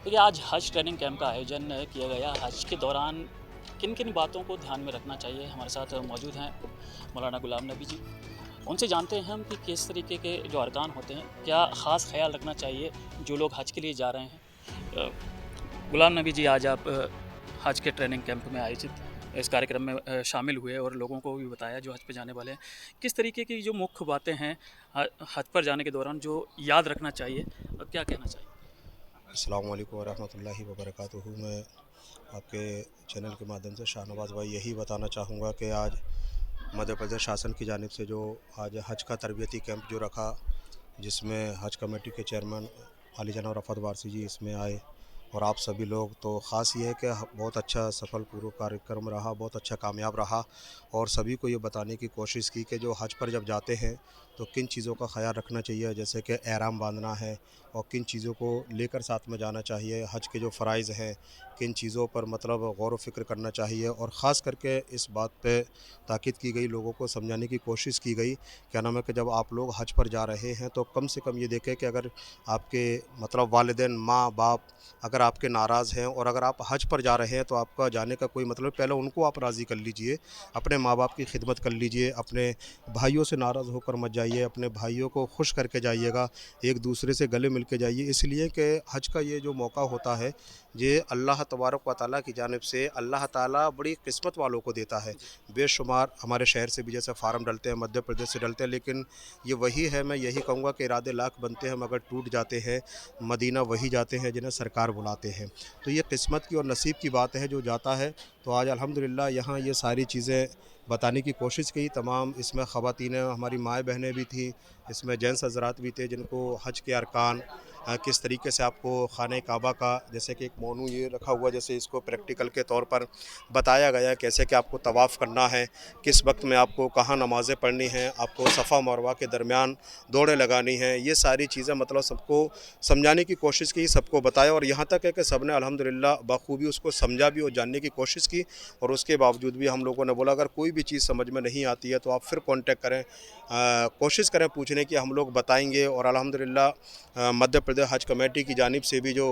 देखिए, आज हज ट्रेनिंग कैंप का आयोजन किया गया। हज के दौरान किन-किन बातों को ध्यान में रखना चाहिए? हमारे साथ मौजूद हैं मौलाना गुलाम नबी जी। उनसे जानते हैं हम कि किस तरीके के जो अरकान होते हैं, क्या ख़ास ख़्याल रखना चाहिए जो लोग हज के लिए जा रहे हैं? गुलाम नबी जी, आज आप हज के ट्रेनिंग कैंप में आयोजित इस कार्यक्रम में शामिल हुए और लोगों को भी बताया जो हज पे जाने वाले हैं। किस तरीके की जो मुख्य बातें हैं हज पर जाने के दौरान जो याद रखना चाहिए, क्या कहना चाहिए? अस्सलामु अलैकुम वरहमतुल्लाहि वबरकातुहू। मैं आपके चैनल के माध्यम से शाहनवाज़ भाई यही बताना चाहूँगा कि आज मध्य प्रदेश शासन की जानिब से जो आज हज का तरबियती कैंप जो रखा, जिसमें हज कमेटी के चेयरमैन आली जनाब रफ़त वारसी जी इसमें आए और आप सभी लोग, तो ख़ास ये है कि बहुत अच्छा सफल पूरा कार्यक्रम रहा, बहुत अच्छा कामयाब रहा। और सभी को ये बताने की कोशिश की कि जो हज पर जब जाते हैं तो किन चीज़ों का ख़याल रखना चाहिए, जैसे कि एहराम बांधना है और किन चीज़ों को लेकर साथ में जाना चाहिए, हज के जो फ़राइज़ हैं, किन चीज़ों पर मतलब गौर व फ़िक्र करना चाहिए। और ख़ास करके इस बात पे ताकीद की गई, लोगों को समझाने की कोशिश की गई, क्या नाम है, कि जब आप लोग हज पर जा रहे हैं तो कम से कम ये देखें कि अगर आपके मतलब वालिदैन, माँ-बाप अगर आपके नाराज़ हैं और अगर आप हज पर जा रहे हैं तो आपका जाने का कोई मतलब, पहले उनको आप राज़ी कर लीजिए, अपने माँ-बाप की खिदमत कर लीजिए, अपने भाइयों से नाराज़ होकर मत जाइए, अपने भाइयों को खुश करके जाइएगा, एक दूसरे से गले मिल के जाइए। इसलिए कि हज का ये जो मौका होता है, ये अल्लाह तबारक व तआला की जानिब से अल्लाह ताला बड़ी किस्मत वालों को देता है। जी। बेशुमार हमारे शहर से भी जैसे फ़ार्म डलते हैं, मध्य प्रदेश से डलते हैं, लेकिन ये वही है, मैं यही कहूँगा कि इरादे लाख बनते हैं मगर टूट जाते हैं। मदीना वही जाते हैं जिन्हें सरकार बुलाते हैं। तो ये किस्मत की और नसीब की बात है जो जाता है। तो आज अल्हम्दुलिल्लाह यहाँ ये सारी चीज़ें बताने की कोशिश की। तमाम इसमें ख़वातीनें, हमारी माएँ-बहनें भी थीं, इसमें जेंट्स हज़रात भी थे जिनको हज के अरकान किस तरीके से आपको खाने काबा का, जैसे कि एक मोनू ये रखा हुआ, जैसे इसको प्रैक्टिकल के तौर पर बताया गया है कैसे कि आपको तवाफ़ करना है, किस वक्त में आपको कहाँ नमाज़ें पढ़नी हैं, आपको सफ़ा मरवा के दरमियान दौड़ें लगानी हैं। ये सारी चीज़ें मतलब सबको समझाने की कोशिश की, सबको बताया और यहाँ तक है कि सबने अल्हम्दुलिल्लाह बखूबी उसको समझा भी और जानने की कोशिश की। और उसके बावजूद भी हम लोगों ने बोला, अगर कोई भी चीज़ समझ में नहीं आती है तो आप फिर कॉन्टेक्ट करें, कोशिश करें पूछने की, हम लोग बताएंगे। और अल्हम्दुलिल्लाह मध्य प्रदेश हज कमेटी की जानिब से भी, जो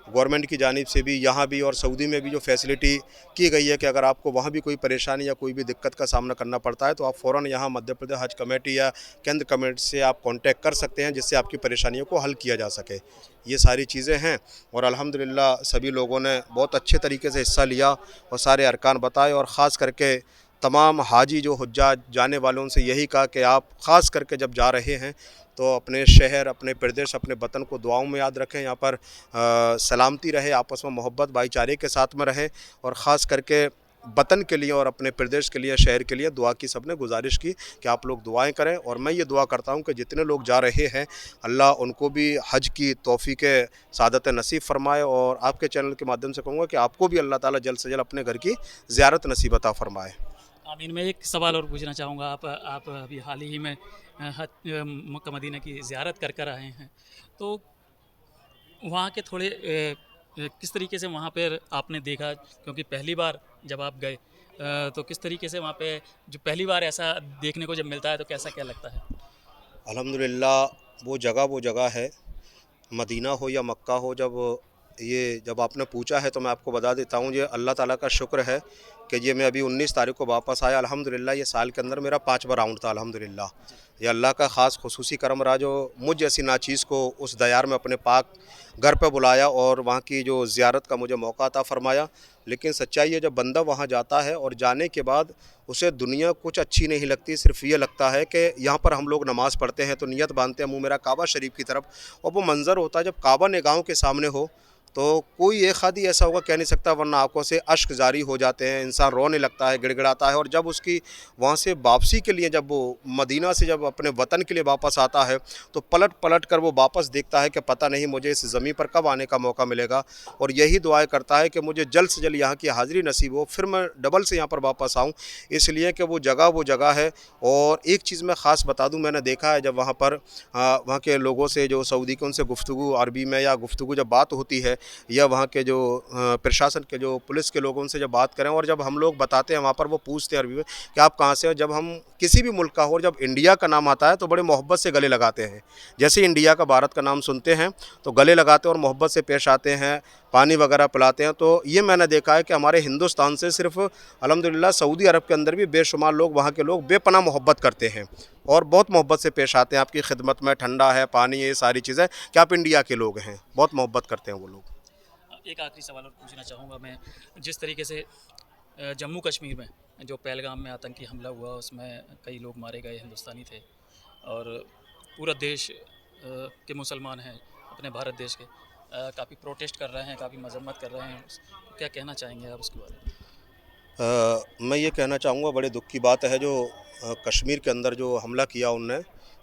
गवर्नमेंट की जानिब से भी, यहाँ भी और सऊदी में भी जो फैसिलिटी की गई है कि अगर आपको वहाँ भी कोई परेशानी या कोई भी दिक्कत का सामना करना पड़ता है तो आप फ़ौरन यहाँ मध्य प्रदेश हज कमेटी या केंद्र कमेटी से आप कॉन्टेक्ट कर सकते हैं, जिससे आपकी परेशानियों को हल किया जा सके। ये सारी चीज़ें हैं और अल्हम्दुलिल्लाह सभी लोगों ने बहुत अच्छे तरीके से हिस्सा लिया और सारे अरकान बताए। और ख़ास करके तमाम हाजी जो हुज्जाज जाने वालों से यही कहा कि आप ख़ास करके जब जा रहे हैं तो अपने शहर, अपने प्रदेश, अपने वतन को दुआओं में याद रखें। यहाँ पर सलामती रहे, आपस में मोहब्बत भाईचारे के साथ में रहें। और ख़ास करके वतन के लिए और अपने प्रदेश के लिए, शहर के लिए दुआ की सबने गुजारिश की कि आप लोग दुआएं करें। और मैं ये दुआ करता हूँ कि जितने लोग जा रहे हैं अल्लाह उनको भी हज की तौफ़ीक़ सादत नसीब फ़रमाए। और आपके चैनल के माध्यम से कहूँगा कि आपको भी अल्लाह ताला जल्द से जल्द अपने घर की ज़ियारत नसीब अता फ़रमाए। आमीन। मैं एक सवाल और पूछना चाहूँगा। आप अभी हाल ही में मक्का मदीना की ज़ियारत कर कर आए हैं, तो वहाँ के थोड़े किस तरीके से वहाँ पर आपने देखा? क्योंकि पहली बार जब आप गए, तो किस तरीके से वहाँ पे जो पहली बार ऐसा देखने को जब मिलता है तो कैसा क्या लगता है? अल्हम्दुलिल्लाह वो जगह है, मदीना हो या मक्का हो। जब आपने पूछा है तो मैं आपको बता देता हूँ, ये अल्लाह ताला का शुक्र है कि ये मैं अभी 19 तारीख को वापस आया। अल्हम्दुलिल्लाह ये साल के अंदर मेरा 5वां राउंड था। अल्हम्दुलिल्लाह ये अल्लाह का ख़ास खुसूसी करम रहा जो मुझ जैसी नाचीज़ को उस दयार में अपने पाक घर पे बुलाया और वहाँ की जो ज़ियारत का मुझे मौका अता फ़रमाया। लेकिन सच्चाई है, जब बंदा वहाँ जाता है और जाने के बाद उसे दुनिया कुछ अच्छी नहीं लगती, सिर्फ़ ये लगता है कि यहाँ पर हम लोग नमाज़ पढ़ते हैं तो नियत बांधते हैं मुँह मेरा काबा शरीफ की तरफ, और वो मंज़र होता है जब काबा निगाहों के सामने हो तो कोई एक आदि ऐसा होगा कह नहीं सकता, वरना आँखों से अश्क जारी हो जाते हैं, इंसान रोने लगता है, गिड़गिड़ाता है। और जब उसकी वहाँ से वापसी के लिए, जब वो मदीना से जब अपने वतन के लिए वापस आता है तो पलट पलट कर वो वापस देखता है कि पता नहीं मुझे इस ज़मीन पर कब आने का मौका मिलेगा। और यही दुआएं करता है कि मुझे जल्द से जल्द यहाँ की हाज़िरी नसीब हो, फिर मैं डबल से यहाँ पर वापस आऊँ। इसलिए कि वो जगह है। और एक चीज़ मैं ख़ास बता दूँ, मैंने देखा है जब वहाँ पर वहाँ के लोगों से जो सऊदी के, उनसे गुफ्तगू अरबी में या गुफ्तगू जब बात होती है या वहाँ के जो प्रशासन के जो पुलिस के लोगों से जब बात करें और जब हम लोग बताते हैं वहाँ पर, वो पूछते हैं अरबी में कि आप कहाँ से हो। जब हम किसी भी मुल्क का हो और जब इंडिया का नाम आता है तो बड़े मोहब्बत से गले लगाते हैं। जैसे ही इंडिया का, भारत का नाम सुनते हैं तो गले लगाते हैं और मोहब्बत से पेश आते हैं, पानी वगैरह पिलाते हैं। तो ये मैंने देखा है कि हमारे हिंदुस्तान से सिर्फ अल्हम्दुलिल्लाह सऊदी अरब के अंदर भी बेशुमार लोग, वहाँ के लोग बेपनाह मोहब्बत करते हैं और बहुत मोहब्बत से पेश आते हैं आपकी खिदमत में। ठंडा है, पानी, ये सारी चीज़ें कि आप इंडिया के लोग हैं, बहुत मोहब्बत करते हैं वो लोग। एक आखिरी सवाल और पूछना चाहूँगा मैं, जिस तरीके से जम्मू कश्मीर में जो पहलगाम में आतंकी हमला हुआ, उसमें कई लोग मारे गए हिंदुस्तानी थे, और पूरा देश के मुसलमान हैं अपने भारत देश के, काफ़ी प्रोटेस्ट कर रहे हैं, काफ़ी मजम्मत कर रहे हैं। क्या कहना चाहेंगे आप उसके बारे में? मैं ये कहना चाहूँगा, बड़े दुःख की बात है जो कश्मीर के अंदर जो हमला किया उनने,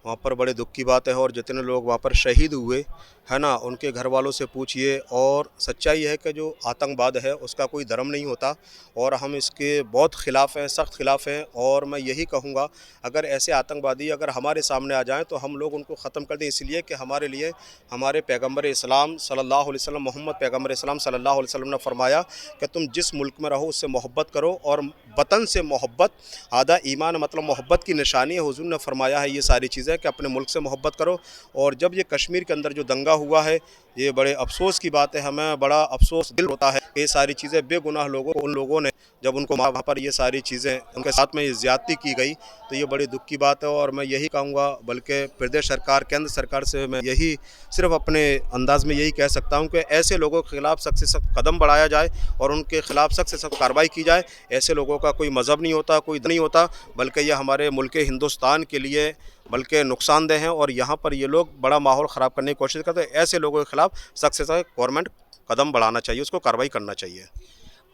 वहाँ पर बड़े दुःख की बात है। और जितने लोग वहाँ पर शहीद हुए है ना, उनके घर वालों से पूछिए। और सच्चाई है कि जो आतंकवाद है उसका कोई धर्म नहीं होता और हम इसके बहुत ख़िलाफ़ हैं, सख्त ख़िलाफ़ हैं। और मैं यही कहूँगा, अगर ऐसे आतंकवादी अगर हमारे सामने आ जाएँ तो हम लोग उनको ख़त्म कर दें। इसलिए कि हमारे लिए हमारे पैगम्बर इस्लाम सल्लल्लाहु अलैहि वसल्लम, मोहम्मद पैगम्बर इस्लाम सल्लल्लाहु अलैहि वसल्लम ने फरमाया कि तुम जिस मुल्क में रहो उससे मोहब्बत करो, और वतन से मोहब्बत आधा ईमान, मतलब मोहब्बत की निशानी है। हुज़ूर ने फरमाया है ये सारी चीज़ें कि अपने मुल्क से मोहब्बत करो। और जब ये कश्मीर के अंदर जो दंगा हुआ है, ये बड़े अफ़सोस की बात है, हमें बड़ा अफ़सोस दिल होता है। ये सारी चीज़ें बेगुनाह लोगों को, उन लोगों ने जब उनको वहाँ पर ये सारी चीज़ें उनके साथ में ये ज़्यादती की गई, तो ये बड़ी दुःख की बात है। और मैं यही कहूँगा, बल्कि प्रदेश सरकार, केंद्र सरकार से मैं यही सिर्फ अपने अंदाज़ में यही कह सकता हूँ कि ऐसे लोगों के ख़िलाफ़ सख्त से सख्त कदम बढ़ाया जाए और उनके ख़िलाफ़ सख्त से सख्त कार्रवाई की जाए। ऐसे लोगों का कोई मज़हब नहीं होता, कोई नहीं होता, बल्कि ये हमारे मुल्क हिंदुस्तान के लिए बल्कि नुकसानदेह हैं। और यहाँ पर ये लोग बड़ा माहौल ख़राब करने की कोशिश करते हैं। ऐसे लोगों के ख़िलाफ़ सख्त से सख्त गवर्नमेंट कदम बढ़ाना चाहिए, उसको कार्रवाई करना चाहिए।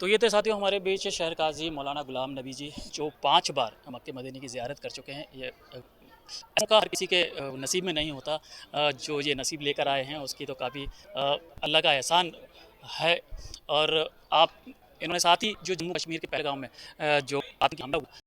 तो ये थे साथियों हमारे बीच शहर काजी मौलाना गुलाम नबी जी, जो 5 बार मक्के मदीने की ज़ियारत कर चुके हैं। ये ऐसा हर किसी के नसीब में नहीं होता। जो ये नसीब लेकर आए हैं उसकी तो काफ़ी अल्लाह का एहसान है। और आप, इन्होंने साथ ही जो जम्मू कश्मीर के पहलगाम में जो आतंकी हमला हुआ